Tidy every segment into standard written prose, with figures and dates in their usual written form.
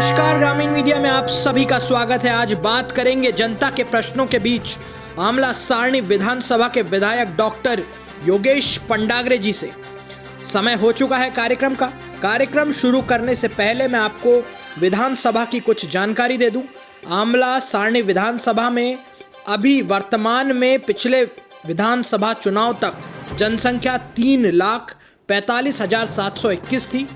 नमस्कार, ग्रामीण मीडिया में आप सभी का स्वागत है। आज बात करेंगे जनता के प्रश्नों के बीच आमला सारणी विधानसभा के विधायक डॉक्टर योगेश पंडागरे जी से। समय हो चुका है कार्यक्रम का। कार्यक्रम शुरू करने से पहले मैं आपको विधानसभा की कुछ जानकारी दे दूं। आमला सारणी विधानसभा में अभी वर्तमान में पिछले विधानसभा चुनाव तक जनसंख्या 3,45,721 थी,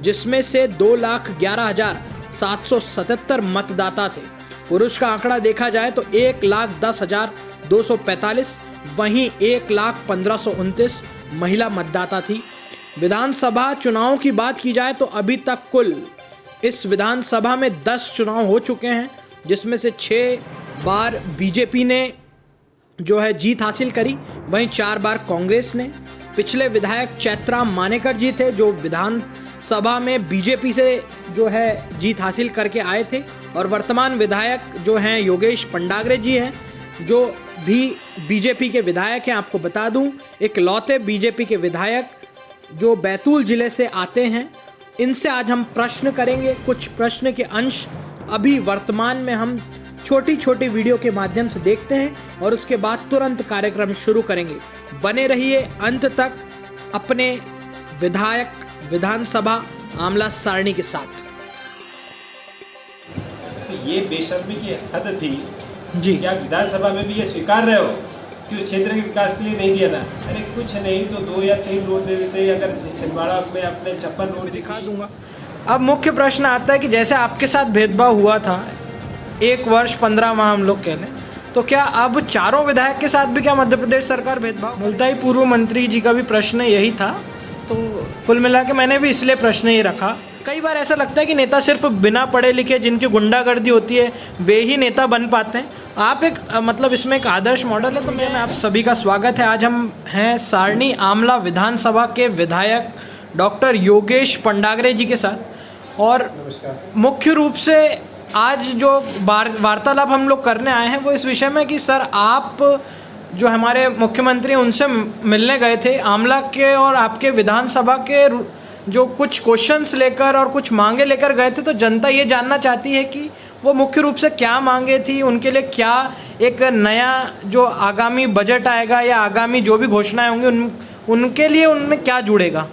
जिसमें से 2,11,777 मतदाता थे। पुरुष का आंकड़ा देखा जाए तो 1,10,245, वहीं 1,15,29 महिला मतदाता थी। विधानसभा चुनाव की बात की जाए तो अभी तक कुल इस विधानसभा में 10 चुनाव हो चुके हैं, जिसमें से 6 बार बीजेपी ने जो है जीत हासिल करी, वहीं 4 बार कांग्रेस ने। पिछले विधायक चैतराम मानेकर जी थे जो विधानसभा में बीजेपी से जो है जीत हासिल करके आए थे, और वर्तमान विधायक जो हैं योगेश पंडागरे जी हैं, जो भी बीजेपी के विधायक हैं। आपको बता दूं, इकलौते बीजेपी के विधायक जो बैतूल जिले से आते हैं। इनसे आज हम प्रश्न करेंगे। कुछ प्रश्न के अंश अभी वर्तमान में हम छोटी छोटी वीडियो के माध्यम से देखते हैं और उसके बाद तुरंत कार्यक्रम शुरू करेंगे। बने रहिए अंत तक अपने विधायक विधानसभा आमला सारणी के साथ। तो ये बेशर्मी की हद थी जी। क्या विधानसभा में भी ये स्वीकार रहे हो कि उस क्षेत्र के विकास के लिए नहीं दिया था? अरे कुछ नहीं तो 2 या 3 रोड दे देते, अगर छिंदवाड़ा में अपने 56 रोड दिखा दूंगा। अब मुख्य प्रश्न आता है कि जैसे आपके साथ भेदभाव हुआ था 1 वर्ष 15 माह हम लोग कह लें, तो क्या अब चारों विधायक के साथ भी क्या मध्य प्रदेश सरकार भेदभाव? मुल्ताई पूर्व मंत्री जी का भी प्रश्न यही था, तो कुल मिला के मैंने भी इसलिए प्रश्न ही रखा। कई बार ऐसा लगता है कि नेता सिर्फ बिना पढ़े लिखे, जिनकी गुंडागर्दी होती है, वे ही नेता बन पाते हैं। आप एक मतलब इसमें एक आदर्श मॉडल है। तो मैं आप सभी का स्वागत है। आज हम हैं सारणी आमला विधानसभा के विधायक डॉक्टर योगेश पंडागरे जी के साथ, और मुख्य रूप से आज जो वार्तालाप हम लोग करने आए हैं वो इस विषय में कि सर, आप जो हमारे मुख्यमंत्री उनसे मिलने गए थे आमला के, और आपके विधानसभा के जो कुछ क्वेश्चंस लेकर और कुछ मांगे लेकर गए थे, तो जनता ये जानना चाहती है कि वो मुख्य रूप से क्या मांगे थी, उनके लिए क्या एक नया जो आगामी बजट आएगा या आगामी जो भी घोषणाएं होंगी उनके लिए उनमें क्या जुड़ेगा?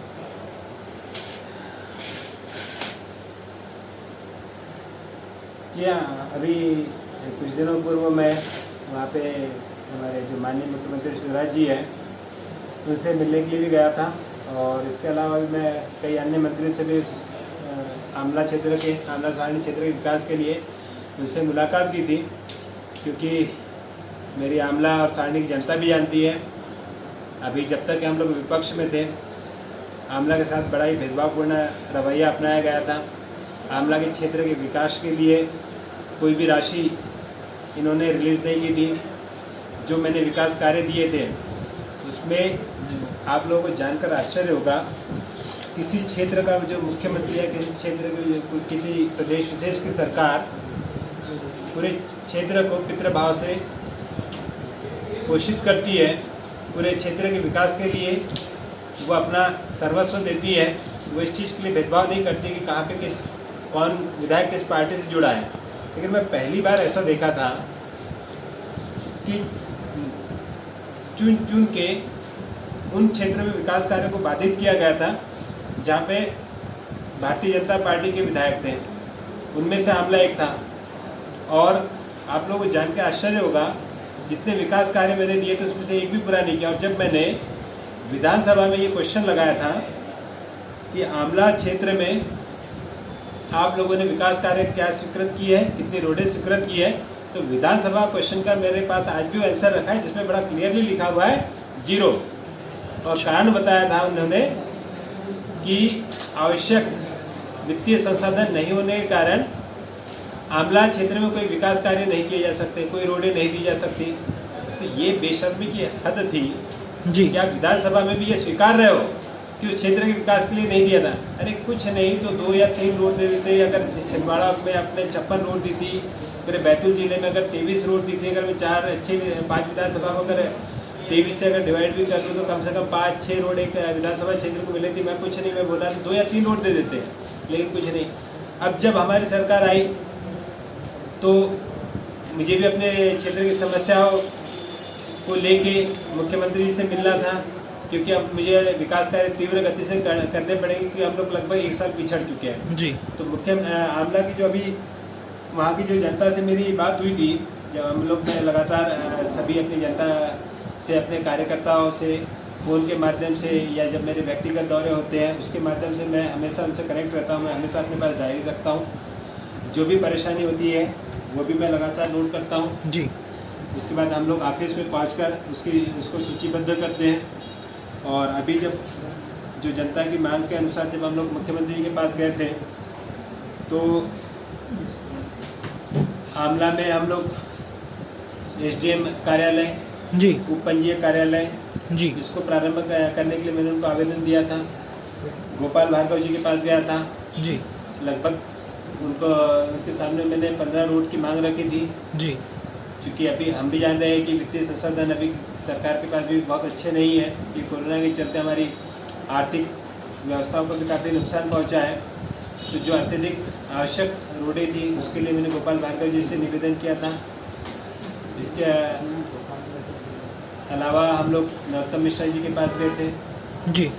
अभी कुछ दिनों पूर्व मैं वहाँ पे हमारे जो माननीय मुख्यमंत्री शिवराज जी हैं उनसे मिलने के लिए भी गया था, और इसके अलावा भी मैं कई अन्य मंत्रियों से भी आमला सारणी क्षेत्र के विकास के लिए उनसे मुलाकात की थी, क्योंकि मेरी आमला और सारणी की जनता भी जानती है। अभी जब तक हम लोग विपक्ष में थे, आमला के साथ बड़ा ही भेदभावपूर्ण रवैया अपनाया गया था। आमला के क्षेत्र के विकास के लिए कोई भी राशि इन्होंने रिलीज़ नहीं की थी। जो मैंने विकास कार्य दिए थे उसमें आप लोगों को जानकर आश्चर्य होगा, किसी क्षेत्र का जो मुख्यमंत्री है, किसी क्षेत्र के किसी प्रदेश विशेष की सरकार पूरे क्षेत्र को पितृभाव से पोषित करती है, पूरे क्षेत्र के विकास के लिए वो अपना सर्वस्व देती है। वो इस चीज़ के लिए भेदभाव नहीं करती कि कहाँ पे कौन विधायक किस पार्टी से जुड़ा है। लेकिन मैं पहली बार ऐसा देखा था कि चुन के उन क्षेत्र में विकास कार्यों को बाधित किया गया था जहाँ पे भारतीय जनता पार्टी के विधायक थे। उनमें से आमला एक था, और आप लोगों को जान के आश्चर्य होगा, जितने विकास कार्य मैंने दिए थे उसमें से एक भी पूरा नहीं किया। और जब मैंने विधानसभा में ये क्वेश्चन लगाया था कि आमला क्षेत्र में आप लोगों ने विकास कार्य क्या स्वीकृत किए हैं, कितनी रोडें स्वीकृत की है, तो विधानसभा क्वेश्चन का मेरे पास आज भी आंसर रखा है, जिसमें बड़ा क्लियरली लिखा हुआ है 0। और कारण बताया था उन्होंने कि आवश्यक वित्तीय संसाधन नहीं होने के कारण आमला क्षेत्र में कोई विकास कार्य नहीं किए जा सकते, कोई रोडें नहीं दी जा सकती। तो ये बेशर्मी की हद थी जी। क्या विधानसभा में भी ये स्वीकार रहे हो कि उस क्षेत्र के विकास के लिए नहीं दिया था? अरे कुछ नहीं तो 2 या 3 रोड दे देते, अगर छिंदवाड़ा में अपने 56 रोड दी थी, पूरे बैतूल जिले में अगर 23 रोड दी थी, अगर मैं 5 विधानसभा को अगर 23 से अगर डिवाइड भी कर दूँ तो कम से कम 5-6 रोड एक विधानसभा क्षेत्र को मिले थी। मैं कुछ नहीं, मैं बोला 2 या 3 रोड दे देते, लेकिन कुछ नहीं। अब जब हमारी सरकार आई तो मुझे भी अपने क्षेत्र की समस्याओं को लेके मुख्यमंत्री से मिलना था, क्योंकि अब मुझे विकास कार्य तीव्र गति से करने पड़ेंगे, क्योंकि हम लोग लगभग 1 साल पिछड़ चुके हैं जी। तो आमला की जो अभी वहाँ की जो जनता से मेरी बात हुई थी, जब हम लोग लगातार सभी अपनी जनता से, अपने कार्यकर्ताओं से फ़ोन के माध्यम से या जब मेरे व्यक्तिगत दौरे होते हैं उसके माध्यम से मैं हमेशा उनसे कनेक्ट रहता हूँ। मैं हमेशा अपने पास डायरी रखता हूँ, जो भी परेशानी होती है वो भी मैं लगातार नोट करता हूँ जी। उसके बाद हम लोग ऑफिस में पहुंचकर उसको सूचीबद्ध करते हैं। और अभी जब जो जनता की मांग के अनुसार जब हम लोग मुख्यमंत्री के पास गए थे तो आमला में हम लोग SDM कार्यालय जी। उप पंजीयक कार्यालय जी। इसको प्रारंभ करने के लिए मैंने उनको आवेदन दिया था। गोपाल भार्गव जी के पास गया था, जी। लगभग उनके सामने मैंने 15 रोड की मांग रखी थी जी। क्योंकि अभी हम भी जान रहे हैं कि वित्तीय संसाधन अभी सरकार के पास भी बहुत अच्छे नहीं है कि कोरोना के चलते हमारी आर्थिक व्यवस्थाओं को भी काफ़ी नुकसान पहुंचा है। तो जो अत्यधिक आवश्यक रोडें थी उसके लिए मैंने गोपाल भार्गव जी से निवेदन किया था। इसके अलावा हम लोग नरोत्तम मिश्रा जी के पास गए थे, जी।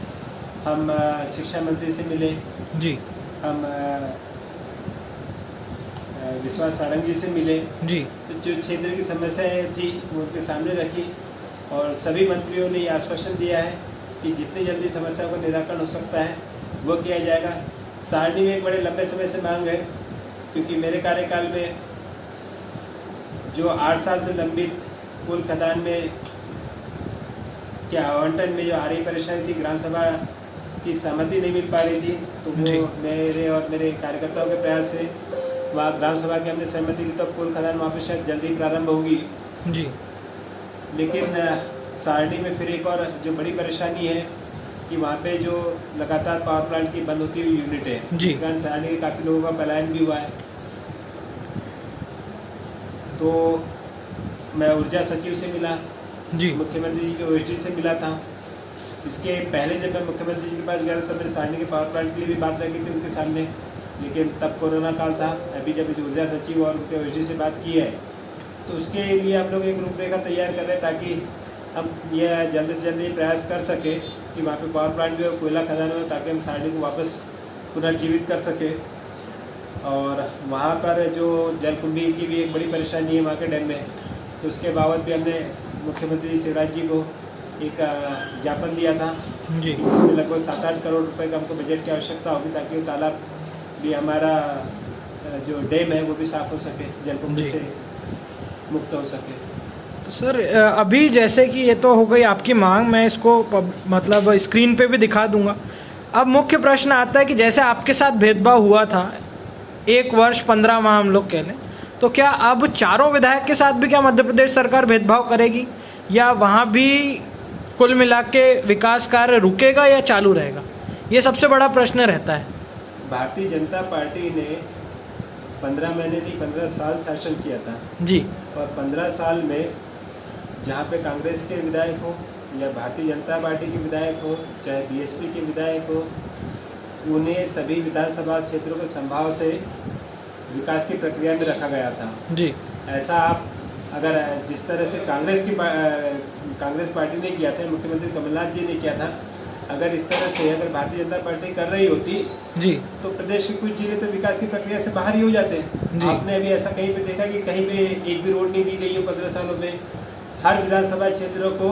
हम शिक्षा मंत्री से मिले, जी। हम विश्वास सारंग जी से मिले। जी। तो जो क्षेत्र की समस्याएं थी वो उनके सामने रखी और सभी मंत्रियों ने ये आश्वासन दिया है कि जितनी जल्दी समस्याओं का निराकरण हो सकता है वो किया जाएगा। सारणी में एक बड़े लंबे समय से मांग है, क्योंकि मेरे कार्यकाल में जो 8 साल से लंबित कुल खदान में के आवंटन में जो आ रही परेशानी थी, ग्राम सभा की सहमति नहीं मिल पा रही थी, तो वो मेरे और मेरे कार्यकर्ताओं के प्रयास से वहाँ ग्राम सभा की हमने सहमति ली, तो कुल खदान वहाँ पर शायद जल्दी प्रारंभ होगी। जी। लेकिन सारणी में फिर एक और जो बड़ी परेशानी है कि वहाँ पे जो लगातार पावर प्लांट की बंद होती हुई यूनिट है, जी। कारण सारणी के काफ़ी लोगों का पलायन भी हुआ है। तो मैं ऊर्जा सचिव से मिला, जी। मुख्यमंत्री जी के OSD से मिला था। इसके पहले जब मैं मुख्यमंत्री जी के पास गया था तब मैंने सारणी के पावर प्लांट के लिए भी बात रखी थी उनके सामने, लेकिन तब कोरोना काल था। अभी जब इस ऊर्जा सचिव और उनके OSD से बात की है तो उसके लिए हम लोग एक रूपरेखा तैयार कर रहे हैं ताकि हम यह जल्द से जल्द ये प्रयास कर सके कि वहाँ पे पावर प्लांट भी हो, कोयला खदान हो, ताकि हम सारणी को वापस पुनर्जीवित कर सके। और वहाँ पर जो जलकुंभी की भी एक बड़ी परेशानी है वहाँ के डैम में, तो उसके बाबत भी हमने मुख्यमंत्री शिवराज जी को एक ज्ञापन दिया था। जी। इसमें लगभग 7-8 करोड़ रुपए का हमको बजट की आवश्यकता होगी ताकि वो तालाब भी हमारा जो डैम है वो भी साफ हो सके, जलकुंभी से मुक्त हो सके। तो सर अभी जैसे कि ये तो हो गई आपकी मांग, मैं इसको मतलब स्क्रीन पे भी दिखा दूंगा। अब मुख्य प्रश्न आता है कि जैसे आपके साथ भेदभाव हुआ था 1 वर्ष 15 माह हम लोग कह लें, तो क्या अब चारों विधायक के साथ भी क्या मध्य प्रदेश सरकार भेदभाव करेगी, या वहाँ भी कुल मिला के विकास कार्य रुकेगा या चालू रहेगा? ये सबसे बड़ा प्रश्न रहता है। भारतीय जनता पार्टी ने 15 महीने नहीं 15 साल शासन किया था जी। और 15 साल में जहाँ पे कांग्रेस के विधायक हो या भारतीय जनता पार्टी के विधायक हो, चाहे BSP के विधायक हो, उन्हें सभी विधानसभा क्षेत्रों के संभाव से विकास की प्रक्रिया में रखा गया था। जी। ऐसा आप अगर जिस तरह से कांग्रेस पार्टी ने किया था, मुख्यमंत्री कमलनाथ जी ने किया था, अगर इस तरह से अगर भारतीय जनता पार्टी कर रही होती जी तो प्रदेश के कुछ जिले तो विकास की प्रक्रिया से बाहर ही हो जाते हैं। आपने अभी ऐसा कहीं पे देखा कि कहीं पे एक भी रोड नहीं दी गई हो 15 सालों में? हर विधानसभा क्षेत्रों को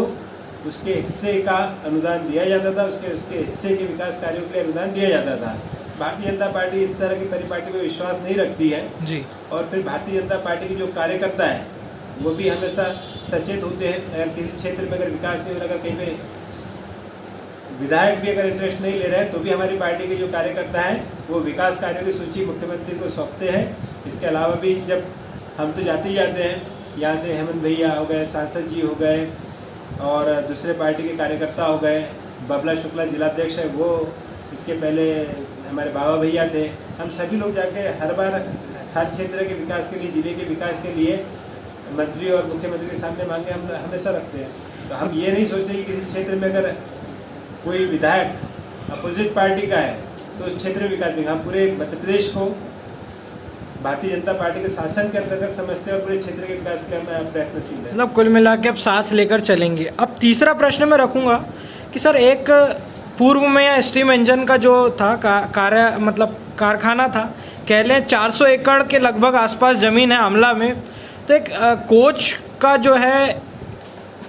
उसके हिस्से का अनुदान दिया जाता था, उसके हिस्से के विकास कार्यों के लिए अनुदान दिया जाता था। भारतीय जनता पार्टी इस तरह की परिपाटी में विश्वास नहीं रखती है जी। और फिर भारतीय जनता पार्टी के जो कार्यकर्ता हैं वो भी हमेशा सचेत होते हैं। अगर किसी क्षेत्र में अगर विकास नहीं हो रहा, अगर कहीं पे विधायक भी अगर इंटरेस्ट नहीं ले रहे हैं तो भी हमारी पार्टी के जो कार्यकर्ता हैं वो विकास कार्यों की सूची मुख्यमंत्री को सौंपते हैं। इसके अलावा भी जब हम तो जाते ही जाते हैं, यहाँ से हेमंत भैया हो गए, सांसद जी हो गए और दूसरे पार्टी के कार्यकर्ता हो गए, बबला शुक्ला जिलाध्यक्ष है वो, इसके पहले हमारे बाबा भैया थे, हम सभी लोग जाके हर बार हर क्षेत्र के विकास के लिए, जिले के विकास के लिए मंत्री और मुख्यमंत्री के सामने मांगे हम हमेशा रखते हैं। तो हम ये नहीं सोचते कि किसी क्षेत्र में अगर कोई विधायक अपोजिट पार्टी का है तो उस क्षेत्र में विकास देंगे। हम पूरे मध्य प्रदेश को भारतीय जनता पार्टी के शासन के अंतर्गत समझते हैं और पूरे क्षेत्र के विकास के लिए हम प्रयत्नशील हैं। मतलब कुल मिला के अब साथ लेकर चलेंगे। अब तीसरा प्रश्न मैं रखूँगा कि सर, एक पूर्व में या स्टीम इंजन का जो था कारखाना था, कह लें 400 एकड़ के लगभग आसपास ज़मीन है आमला में, तो एक कोच का जो है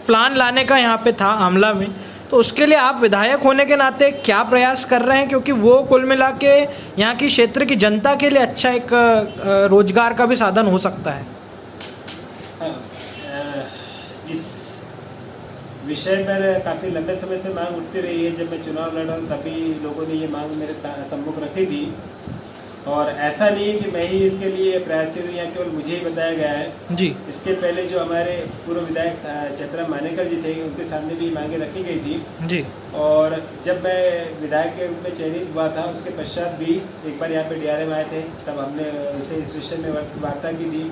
प्लान लाने का यहाँ पे था आमला में, तो उसके लिए आप विधायक होने के नाते क्या प्रयास कर रहे हैं, क्योंकि वो कुल मिला के यहाँ की क्षेत्र की जनता के लिए अच्छा एक रोजगार का भी साधन हो सकता है। इस विषय पर काफ़ी लंबे समय से मांग उठती रही है। जब मैं चुनाव लड़ा तभी लोगों ने ये मांग मेरे सम्मुख रखी थी, और ऐसा नहीं है कि मैं ही इसके लिए प्रयासशील हूँ या केवल मुझे ही बताया गया है जी। इसके पहले जो हमारे पूर्व विधायक चतरा मानेकर जी थे, उनके सामने भी मांगे रखी गई थी जी। और जब मैं विधायक के रूप में चयनित हुआ था उसके पश्चात भी एक बार यहाँ पे DRM आए थे, तब हमने उनसे इस विषय में वार्ता की थी।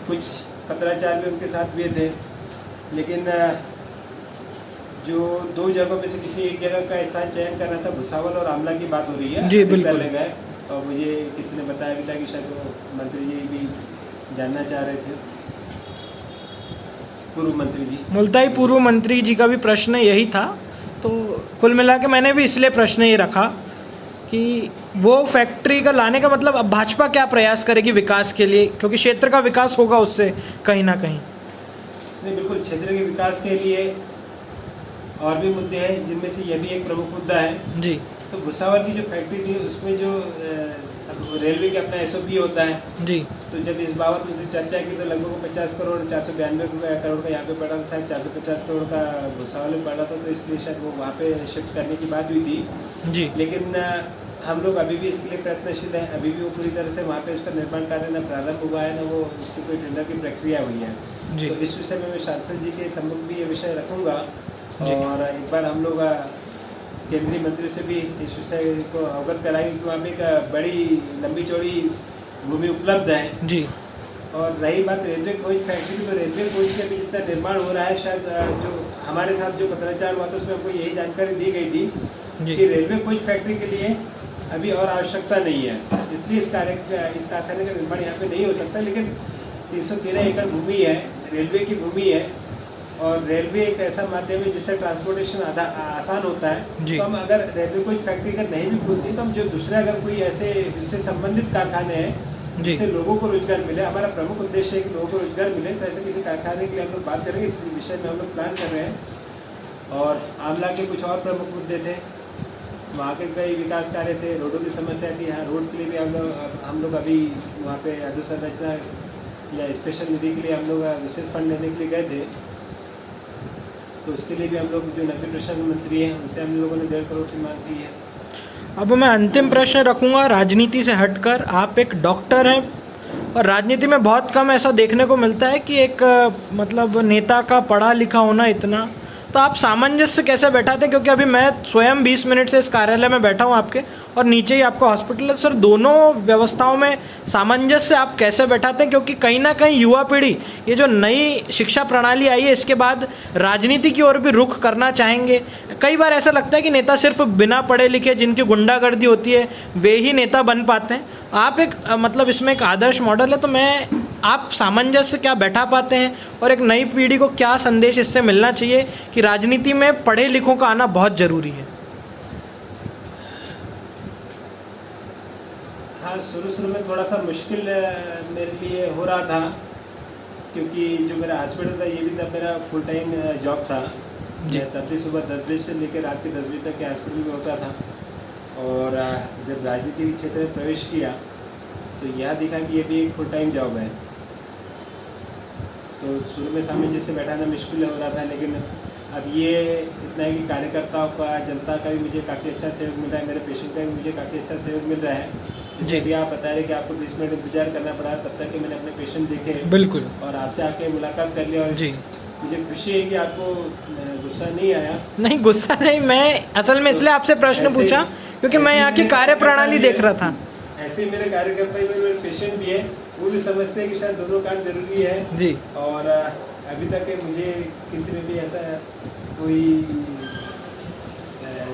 कुछ पत्राचार भी उनके साथ हुए थे, लेकिन जो दो जगहों में से किसी एक जगह का स्थान चयन करना था, भुसावल और आमला की बात हो रही है। जी बिल्कुल। गए और मुझे किसी ने बताया भी था कि शायद वो मंत्री जी भी जानना चाह रहे थे, पूर्व मंत्री जी। मुल्ताई पूर्व मंत्री जी का भी प्रश्न यही था, तो कुल मिला के मैंने भी इसलिए प्रश्न ये रखा कि वो फैक्ट्री का लाने का मतलब अब भाजपा क्या प्रयास करेगी विकास के लिए, क्योंकि क्षेत्र का विकास होगा उससे कहीं ना कहीं। नहीं, बिल्कुल क्षेत्र के विकास के लिए और भी मुद्दे हैं, जिनमें से यह भी एक प्रमुख मुद्दा है जी। तो भुसावल की जो फैक्ट्री थी उसमें जो रेलवे का अपना SOP होता है जी। तो जब इस बाबत उनसे चर्चा की तो लगभग 50 करोड़ 492 करोड़ का यहाँ पे पड़ा था, शायद 450 करोड़ का भुसावल में पड़ा था, तो इसलिए शायद वो वहाँ पे शिफ्ट करने की बात हुई थी जी। लेकिन हम लोग अभी भी इसके लिए प्रयत्नशील हैं। अभी भी वो पूरी तरह से वहाँ पे उसका निर्माण कार्य न प्रारंभ हुआ है, न वो उसकी कोई टेंडर की प्रक्रिया हुई है। जी। तो इस विषय में मैं सांसद जी के सम्मुख भी ये विषय रखूँगा और एक बार हम लोग केंद्रीय मंत्री से भी इस विषय को अवगत कराएंगे कि वहाँ पे एक बड़ी लंबी चौड़ी भूमि उपलब्ध है। जी। और रही बात रेलवे कोच फैक्ट्री की, तो रेलवे कोच के अभी जितना निर्माण हो रहा है, शायद जो हमारे साथ जो पत्राचार हुआ था उसमें हमको यही जानकारी दी गई थी कि रेलवे कोच फैक्ट्री के लिए अभी और आवश्यकता नहीं है, इसलिए इस कारखाने का निर्माण यहाँ पे नहीं हो सकता। लेकिन 313 एकड़ भूमि है, रेलवे की भूमि है, और रेलवे एक ऐसा माध्यम है जिससे ट्रांसपोर्टेशन आसान होता है। तो हम अगर रेलवे कोई फैक्ट्री अगर नहीं भी खुलती तो हम जो दूसरे अगर कोई ऐसे इससे संबंधित कारखाने हैं जिससे लोगों को रोजगार मिले, हमारा प्रमुख उद्देश्य है कि लोगों को रोजगार मिले, तो ऐसे किसी कारखाने के लिए हम लोग बात करेंगे। इस विषय में हम लोग प्लान कर रहे हैं। और आमला के कुछ और प्रमुख मुद्दे थे, वहाँ के कई विकास कार्य थे, रोडों की समस्या थी। यहाँ रोड के लिए भी हम लोग अभी वहाँ पे अधोसंरचना या स्पेशल निधि के लिए हम लोग विशेष फंड लेने के लिए गए थे, तो उसके लिए भी हम लोग जो नगर प्रशासन मंत्री हैं उनसे हम लोगों ने 1.5 करोड़ की मांग की है। अब मैं अंतिम प्रश्न रखूंगा राजनीति से हटकर। आप एक डॉक्टर हैं और राजनीति में बहुत कम ऐसा देखने को मिलता है कि एक मतलब नेता का पढ़ा लिखा होना इतना, तो आप सामंजस्य कैसे बैठाते हैं, क्योंकि अभी मैं स्वयं 20 मिनट से इस कार्यालय में बैठा हूँ आपके, और नीचे ही आपका हॉस्पिटल है। सर, दोनों व्यवस्थाओं में सामंजस्य आप कैसे बैठाते हैं, क्योंकि कहीं ना कहीं युवा पीढ़ी ये जो नई शिक्षा प्रणाली आई है इसके बाद राजनीति की ओर भी रुख करना चाहेंगे। कई बार ऐसा लगता है कि नेता सिर्फ बिना पढ़े लिखे जिनकी गुंडागर्दी होती है वे ही नेता बन पाते हैं। आप एक मतलब इसमें एक आदर्श मॉडल है, तो आप सामंजस्य क्या बैठा पाते हैं और एक नई पीढ़ी को क्या संदेश इससे मिलना चाहिए कि राजनीति में पढ़े लिखों का आना बहुत ज़रूरी है? हाँ, शुरू में थोड़ा सा मुश्किल मेरे लिए हो रहा था, क्योंकि जो मेरा हॉस्पिटल था ये भी तब मेरा फुल टाइम जॉब था। तब भी सुबह 10 बजे से लेकर रात के 10 बजे तक के हॉस्पिटल में होता था। और जब राजनीति के क्षेत्र में प्रवेश किया तो यह दिखा कि ये भी एक फुल टाइम जॉब है। तो शुरू में सामंजस्य बैठाना मुश्किल हो रहा था, लेकिन अब ये इतना है कि कार्यकर्ताओं का, जनता का भी मुझे काफ़ी अच्छा सहयोग मिल रहा है, मेरे पेशेंट का भी मुझे काफ़ी अच्छा सहयोग मिल रहा है। जैसे भी आप बता रहे कि आपको 20 मिनट इंतजार करना पड़ा, तब तक कि मैंने अपने पेशेंट देखे बिल्कुल, और आपसे आके मुलाकात कर लिया। और जी, मुझे खुशी है कि आपको गुस्सा नहीं आया। नहीं, गुस्सा नहीं, मैं असल में इसलिए आपसे प्रश्न पूछा क्योंकि मैं यहाँ की कार्य प्रणाली देख रहा था। ऐसे ही मेरे कार्यकर्ता भी, मेरे पेशेंट भी है, वो भी समझते हैं कि शायद दोनों काम जरूरी है जी। और अभी तक मुझे किसी ने भी ऐसा कोई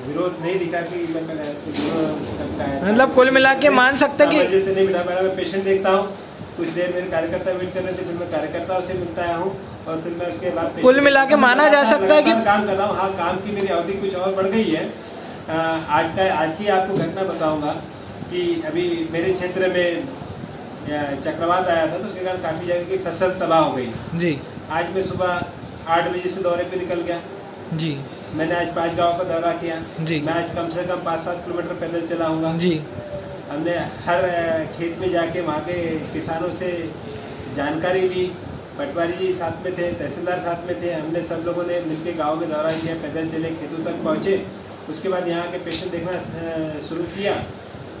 विरोध नहीं दिखा कि मैं मतलब कुल मिला के मान सकते हैं कि जैसे नहीं बिठा पा रहा। मैं पेशेंट देखता हूँ, कुछ देर मेरे कार्यकर्ता वेट कर रहे थे, फिर मैं कार्यकर्ताओं से मिलता आया हूँ और फिर मैं उसके बाद कुल मिला के माना जा सकता है कि काम कर रहा हूँ। हाँ, काम की मेरी अवधि कुछ और बढ़ गई है। आज की आपको घटना बताऊंगा कि अभी मेरे क्षेत्र में चक्रवात आया था, तो उसके कारण काफ़ी जगह की फसल तबाह हो गई जी। आज मैं सुबह 8 बजे से दौरे पे निकल गया जी। मैंने आज 5 गांव का दौरा किया जी। मैं आज कम से कम 5-7 किलोमीटर पैदल चला हूँगा जी। हमने हर खेत में जाके वहाँ के किसानों से जानकारी ली। पटवारी जी साथ में थे, तहसीलदार साथ में थे। हमने सब लोगों ने मिलकर गांव में दौरा किया, पैदल चले, खेतों तक पहुँचे। उसके बाद यहाँ के पेशेंट देखना शुरू किया।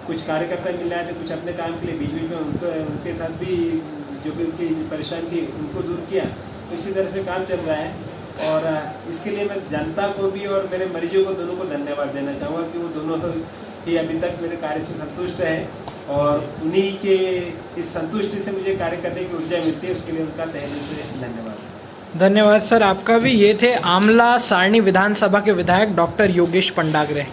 कुछ कार्यकर्ता मिल रहे थे, कुछ अपने काम के लिए बीच बीच में उनके साथ भी जो भी उनकी परेशानी थी उनको दूर किया। इसी तरह से काम चल रहा है और इसके लिए मैं जनता को भी और मेरे मरीजों को दोनों को धन्यवाद देना चाहूँगा कि वो दोनों ही अभी तक मेरे कार्य से संतुष्ट है और उन्हीं के इस संतुष्टि से मुझे कार्य करने की ऊर्जा मिलती है। उसके लिए उनका तहे दिल से धन्यवाद। धन्यवाद सर आपका भी। ये थे आमला सारणी विधानसभा के विधायक डॉक्टर योगेश पंडाग्रे।